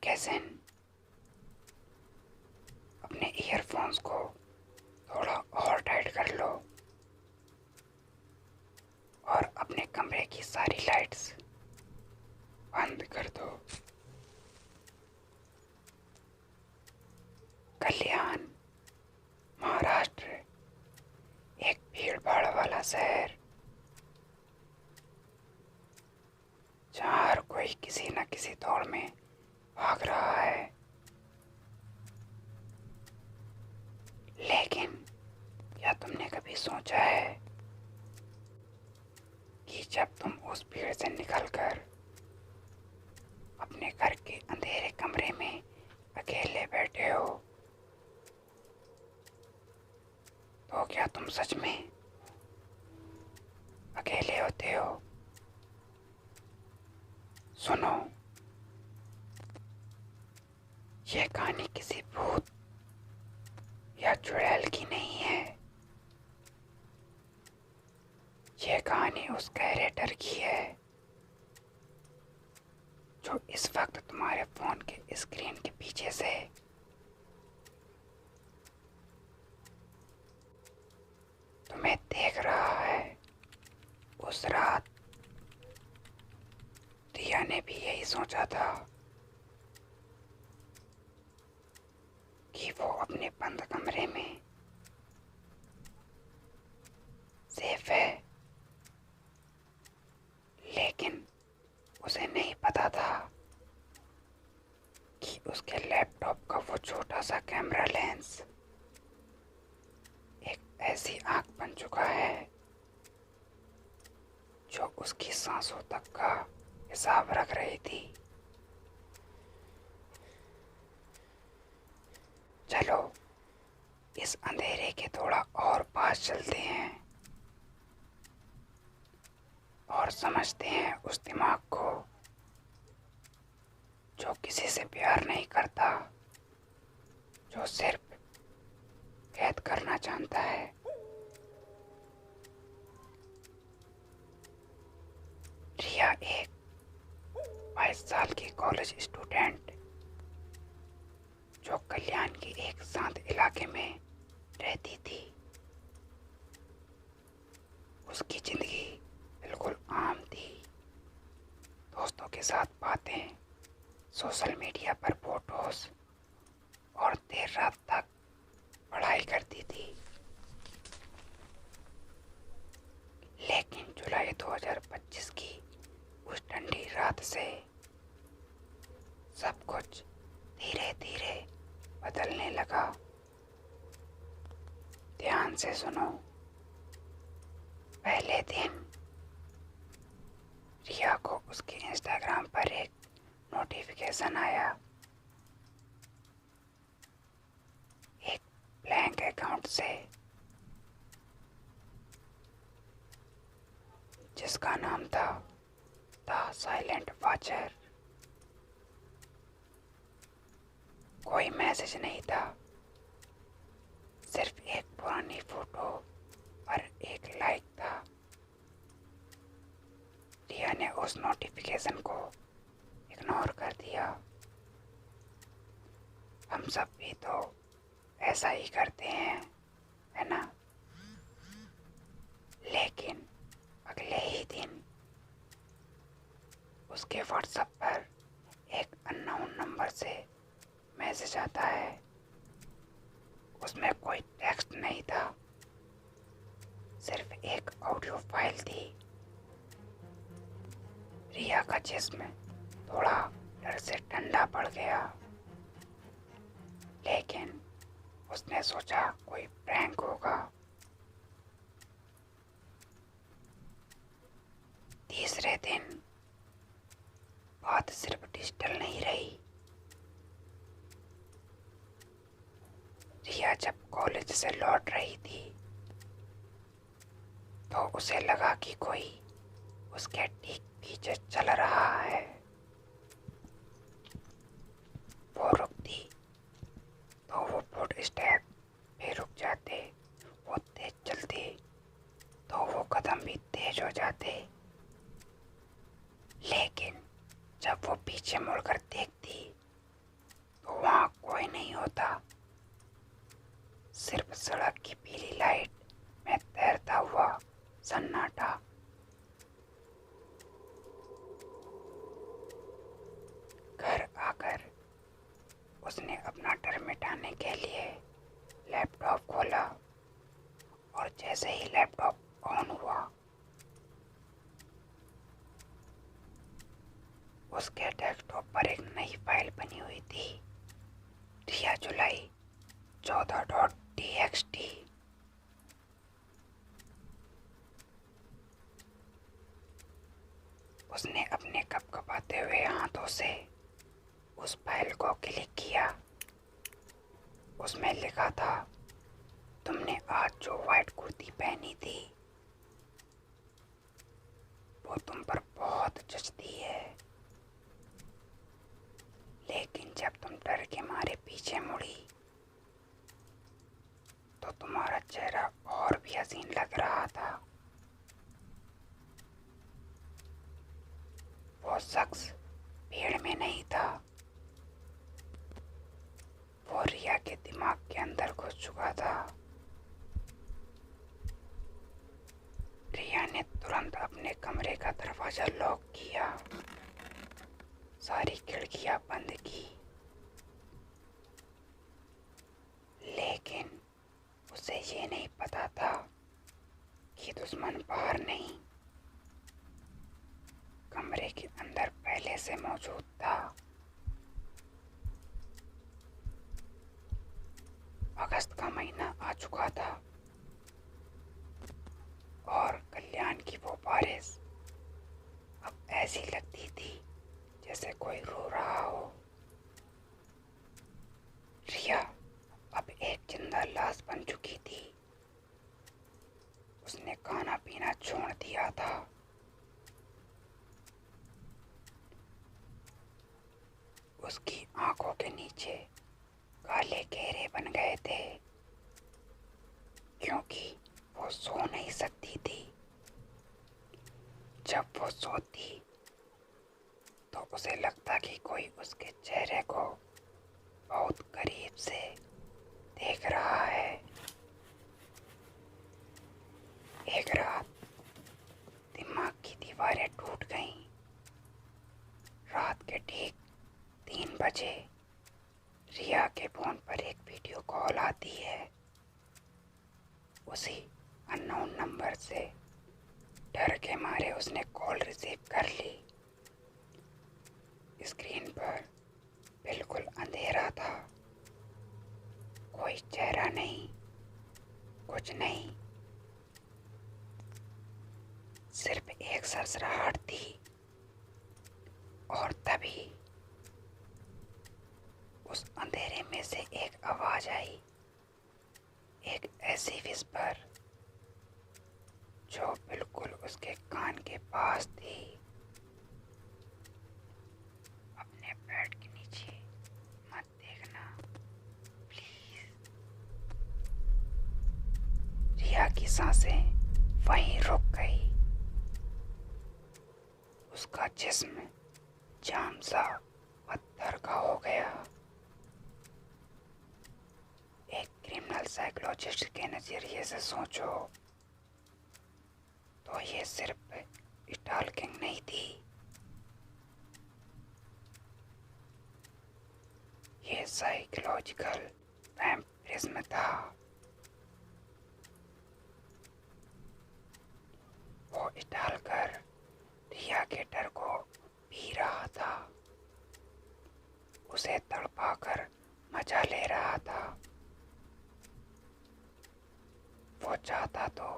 कैसन अपने ईयरफोन्स को थोड़ा और टाइट कर लो और अपने कमरे की सारी लाइट्स बंद कर दो। कल्याण, महाराष्ट्र, एक भीड़ भाड़ वाला शहर जहाँ हर कोई किसी न किसी दौड़ में भाग रहा है। लेकिन क्या तुमने कभी सोचा है कि जब तुम उस भीड़ से निकलकर अपने घर के अंधेरे कमरे में अकेले बैठे हो तो क्या तुम सच में अकेले होते हो? सुनो, ये कहानी किसी भूत या चुड़ैल की नहीं है। ये कहानी उस कैरेक्टर की है जो इस वक्त तुम्हारे फोन के स्क्रीन के पीछे से तुम्हें देख रहा है। उस रात रिया ने भी यही सोचा था कि वो अपने बंद कमरे में सेफ है, लेकिन उसे नहीं पता था कि उसके लैपटॉप का वो छोटा सा कैमरा लेंस एक ऐसी आंख बन चुका है जो उसकी सांसों तक का हिसाब रख रही थी। चलो इस अंधेरे के थोड़ा और पास चलते हैं और समझते हैं उस दिमाग को जो किसी से प्यार नहीं करता, जो सिर्फ कैद करना जानता है। रिया एक 22 साल की कॉलेज स्टूडेंट जो कल्याण के एक शांत इलाके में रहती थी। उसकी जिंदगी बिल्कुल आम थी। दोस्तों के साथ बातें, सोशल मीडिया पर फोटोज और देर रात तक पढ़ाई करती थी। लेकिन जुलाई 2025 की उस ठंडी रात से सब कुछ धीरे धीरे बदलने लगा। ध्यान से सुनो। पहले दिन रिया को उसके इंस्टाग्राम पर एक नोटिफिकेशन आया। एक ब्लैंक अकाउंट से जिसका नाम था द साइलेंट वॉचर। कोई मैसेज नहीं था, सिर्फ एक पुरानी फोटो और एक लाइक था। रिया ने उस नोटिफिकेशन को इग्नोर कर दिया। हम सब भी तो ऐसा ही करते हैं, है ना? लेकिन अगले ही दिन उसके व्हाट्सएप पर एक अननोन नंबर से मैसेज आता है। उसमें कोई टेक्स्ट नहीं था, सिर्फ एक ऑडियो फाइल थी। रिया का जिस्म थोड़ा डर से ठंडा पड़ गया, लेकिन उसने सोचा कोई प्रैंक होगा। तीसरे दिन बात सिर्फ डिजिटल नहीं रही। रिया जब कॉलेज से लौट रही थी तो उसे लगा कि कोई उसके ठीक पीछे चल रहा है। वो रुकती तो वो फुट स्टेप भी रुक जाते, वो तेज चलती तो वो कदम भी तेज हो जाते। लेकिन जब वो पीछे मुड़कर देखती जैसे ही लैपटॉप ऑन हुआ, उसके डेस्कटॉप पर एक नई फाइल बनी हुई थी, रिया जुलाई 14.txt। उसने अपने कपकपाते हुए हाथों से उस फाइल को क्लिक किया। उसमें लिखा था, तुमने आज जो व्हाइट कुर्ती पहनी थी वो तुम पर बहुत जचती है, लेकिन जब तुम डर के मारे पीछे मुड़ी तो तुम्हारा चेहरा और भी हसीन लग रहा था। वो शख्स भीड़ में नहीं था, वो रिया के दिमाग के अंदर घुस चुका था। रिया ने तुरंत अपने कमरे का दरवाजा लॉक किया, सारी खिड़कियां बंद की, लेकिन उसे ये नहीं पता था कि दुश्मन बाहर नहीं, कमरे के अंदर पहले से मौजूद था। अगस्त का महीना आ चुका था और कल्याण की वो बारिश अब ऐसी लगती थी जैसे कोई रो रहा हो। रिया अब एक जिंदा लाश बन चुकी थी। उसने खाना पीना छोड़ दिया था। उसकी आंखों के नीचे काले घेरे बन गए थे, क्योंकि वो सो नहीं सकती थी। जब वो सोती तो उसे लगता कि कोई उसके चेहरे को बहुत करीब से देख रहा है। एक रात दिमाग की दीवारें टूट गईं। रात के ठीक 3 बजे रिया के फोन पर एक वीडियो कॉल आती है। उसी अननोन नंबर से डर के मारे उसने कॉल रिसीव कर ली। स्क्रीन पर बिल्कुल अंधेरा था, कोई चेहरा नहीं, कुछ नहीं, सिर्फ एक सरसराहट थी। और तभी उस अंधेरे में से एक आवाज आई, एक ऐसी विस्पर जो बिल्कुल उसके कान के पास थी। अपने बेड के नीचे मत देखना प्लीज। रिया की सांसें वहीं रुक गई। उसका जिस्म जाम सा पत्थर का हो गया। एक क्रिमिनल साइकोलॉजिस्ट के नजरिए से सोचो तो ये सिर्फ स्टॉकिंग नहीं थी, ये साइकोलॉजिकल वैम्पिरिज्म था। वो डालकर रिया के डर को पी रहा था, उसे तड़पाकर मजा ले रहा था। वो चाहता तो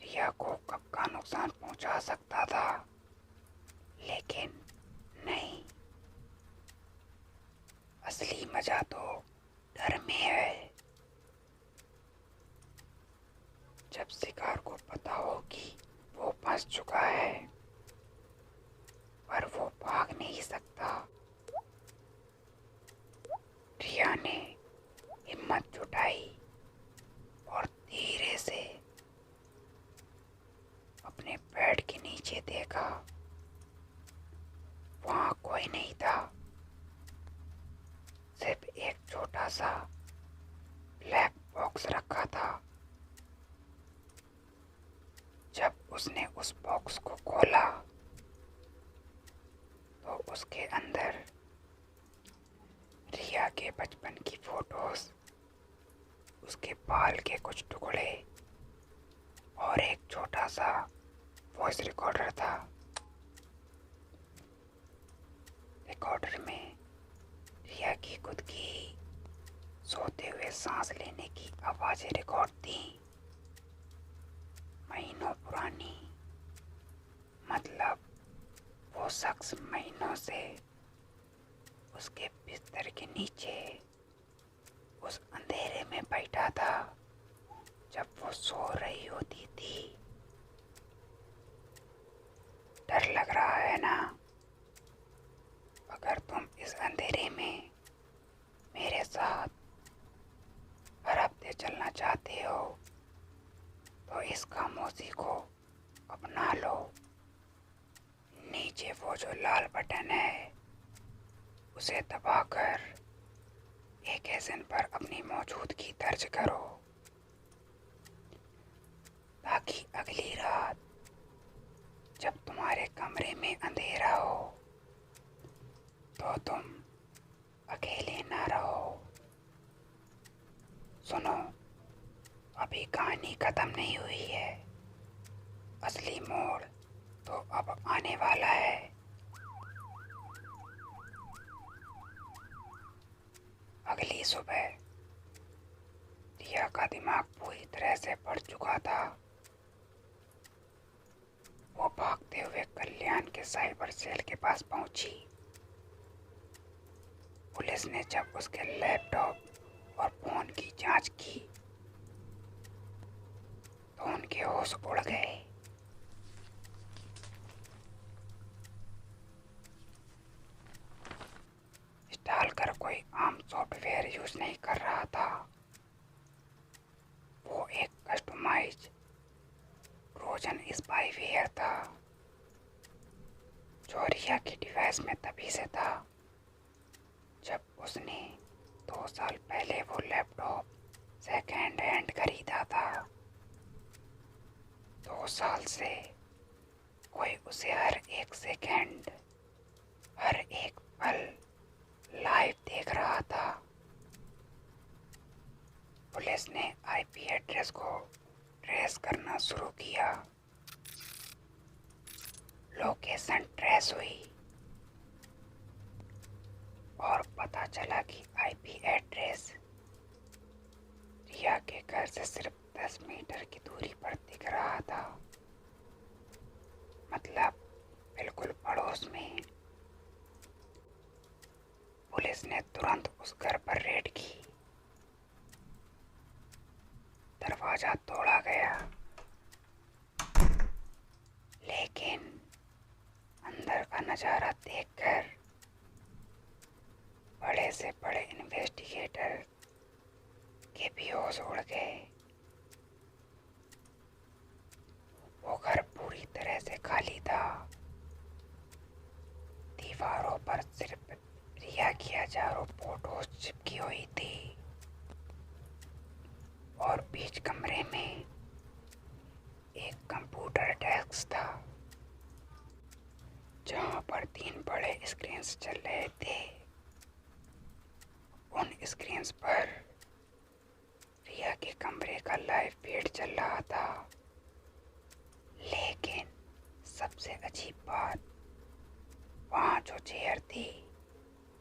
रिया को कब का नुकसान पहुंचा सकता था, लेकिन नहीं, असली मजा तो डर में है। जब शिकार को पता हो कि वो फंस चुका है पर वो भाग नहीं सकता, रिया ने हिम्मत जुटाई और धीरे से अपने बेड के नीचे देखा। वहां कोई नहीं था, सिर्फ एक छोटा सा ब्लैक बॉक्स रखा था। जब उसने उस बॉक्स को खोला तो उसके अंदर रिया के बचपन की फोटोज, उसके बाल के कुछ टुकड़े और एक छोटा सा वॉइस रिकॉर्डर था। रिकॉर्डर में रिया की खुद की सोते हुए सांस लेने की आवाजें रिकॉर्ड थी, महीनों पुरानी। मतलब वो शख्स महीनों से उसके बिस्तर के नीचे उस अंधेरे में बैठा था जब वो सो रही होती थी। डर लग रहा है ना? अगर तुम इस अंधेरे में मेरे साथ हर हफ्ते चलना चाहते हो तो इस खामोशी को अपना लो। नीचे वो जो लाल बटन है उसे दबाकर एक एसन पर अपनी मौजूदगी दर्ज करो, ताकि अगली रात जब तुम्हारे कमरे में अंधेरा हो तो तुम अकेले ना रहो। सुनो, अभी कहानी खत्म नहीं हुई है। असली मोड़ तो अब आने वाला है। अगली सुबह रिया का दिमाग पूरी तरह से बढ़ चुका था। वो भागते हुए कल्याण के साइबर सेल के पास पहुंची। पुलिस ने जब उसके लैपटॉप और फोन की जांच की तो उनके होश उड़ गए। स्टालकर कोई आम सॉफ्टवेयर यूज नहीं कर रहा था। वो एक कस्टमाइज ट्रोजन स्पाईवेयर था जो रिया के डिवाइस में तभी से था जब उसने 2 साल पहले वो लैपटॉप सेकेंड हैंड खरीदा था। 2 साल से कोई उसे हर एक सेकेंड, हर एक पल लाइव देख रहा था। पुलिस ने आईपी एड्रेस को ट्रेस करना शुरू किया। लोकेशन ट्रेस हुई और पता चला कि आईपी एड्रेस रिया के घर से सिर्फ 10 मीटर की दूरी पर दिख रहा था। मतलब बिल्कुल पड़ोस में। पुलिस ने तुरंत उस घर पर रेड की। दरवाजा तोड़ा गया, लेकिन अंदर का नजारा देखकर बड़े से बड़े इन्वेस्टिगेटर के भी होश उड़ गए। वो घर पूरी तरह से खाली था। दीवारों पर सिर्फ रिया की हजारों फोटोज चिपकी हुई थी और बीच कमरे में एक कंप्यूटर डेस्क था जहां पर 3 बड़े स्क्रीन्स चल रहे थे। उन स्क्रीन्स पर रिया के कमरे का लाइव फीड चल रहा था। लेकिन सबसे अजीब बात, वहां जो चेयर थी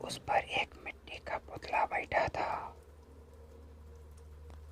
उस पर एक मिट्टी का पुतला बैठा था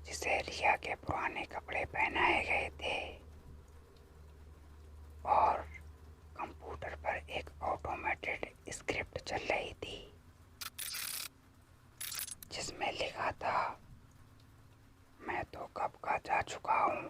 जिसे रिया के पुराने कपड़े पहनाए गए थे। और कंप्यूटर पर एक ऑटोमेटेड स्क्रिप्ट चल रही थी जिसमें लिखा था, मैं तो कब का जा चुका हूँ,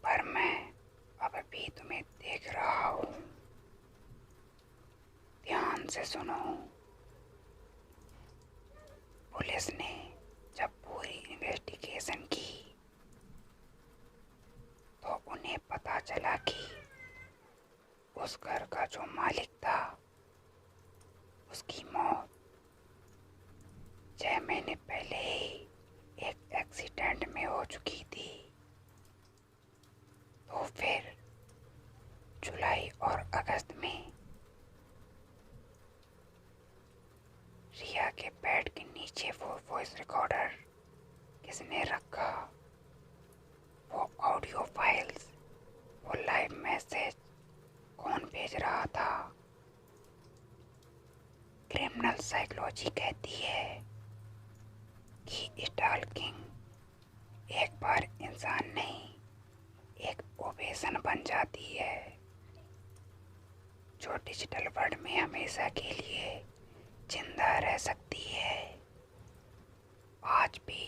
पर मैं अब भी तुम्हें देख रहा हूँ। ध्यान से सुनो। पुलिस ने जब पूरी इन्वेस्टिगेशन की तो उन्हें पता चला कि उस घर का जो मालिक था उसकी मौत 6 महीने पहले ही एक एक्सीडेंट में हो चुकी थी। तो फिर जुलाई और अगस्त में रिया के बेड के नीचे वो किसने रखा, वो ऑडियो फाइल्स, वो लाइव मैसेज कौन भेज रहा था। क्रिमिनल साइकोलॉजी कहती है कि स्टॉकिंग एक बार इंसान नहीं, एक ओबेसन बन जाती है जो डिजिटल वर्ल्ड में हमेशा के लिए जिंदा रह सकती है। आज भी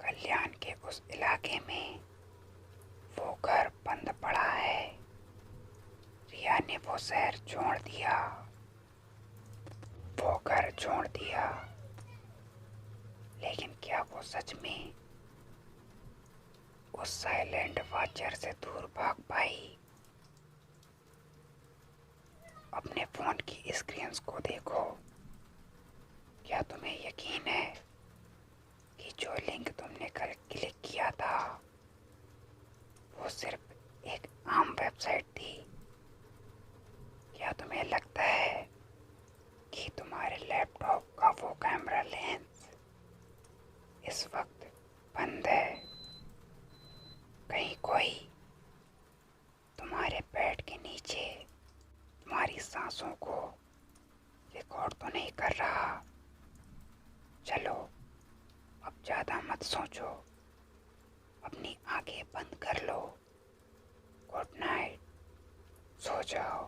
कल्याण के उस इलाके में वो घर बंद पड़ा है। रिया ने वो शहर छोड़ दिया, वो घर छोड़ दिया, लेकिन क्या वो सच में उस साइलेंट वॉचर से दूर भाग पाई? अपने फोन की स्क्रीन को देखो। क्या तुम्हें यकीन है कि जो लिंक तुमने कल क्लिक किया था वो सिर्फ एक आम वेबसाइट थी? क्या तुम्हें लगता है कि तुम्हारे लैपटॉप का वो कैमरा लेंस इस वक्त बंद है? कहीं कोई तुम्हारे बेड के नीचे तुम्हारी सांसों को रिकॉर्ड तो नहीं कर रहा? चलो अब ज़्यादा मत सोचो, अपनी आंखें बंद कर लो। गुड नाइट, सो जाओ।